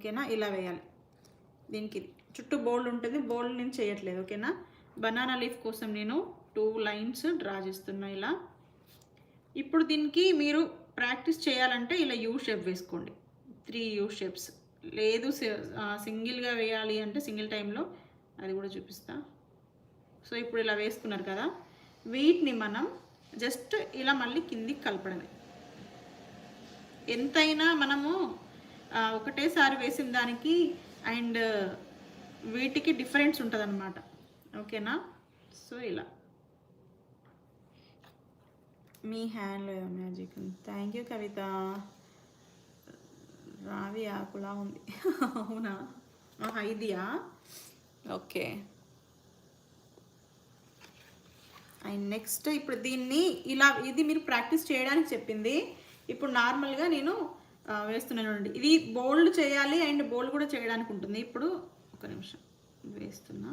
ఓకేనా. ఇలా వేయాలి. దీనికి చుట్టూ బోల్డ్ ఉంటుంది, బోల్డ్ నేను చేయట్లేదు. ఓకేనా. బనానా లీఫ్ కోసం నేను 2 లైన్స్ డ్రా చేస్తున్నా ఇలా. ఇప్పుడు దీనికి మీరు ప్రాక్టీస్ చేయాలంటే ఇలా యూ షేప్ వేసుకోండి, 3 యూ షేప్స్. లేదు సింగిల్గా వేయాలి అంటే సింగిల్ టైంలో అది కూడా చూపిస్తా. సో ఇప్పుడు ఇలా వేసుకున్నారు కదా, వీటిని మనం జస్ట్ ఇలా మళ్ళీ కిందికి కలపడమే. ఎంతైనా మనము ఒకటేసారి వేసిన దానికి అండ్ వీటికి డిఫరెన్స్ ఉంటుంది అన్నమాట. ఓకేనా. సో ఇలా మీ హ్యాండ్లో మ్యాజిక్. థ్యాంక్ యూ కవిత. రావి ఆకులా ఉంది. అవునా, ఇదియా, ఓకే. అండ్ నెక్స్ట్ ఇప్పుడు దీన్ని ఇలా, ఇది మీరు ప్రాక్టీస్ చేయడానికి చెప్పింది. ఇప్పుడు నార్మల్గా నేను వేస్తున్నాను. ఇది బోల్డ్ చేయాలి అండ్ బోల్డ్ కూడా చేయడానికి ఉంటుంది. ఇప్పుడు ఒక నిమిషం వేస్తున్నా.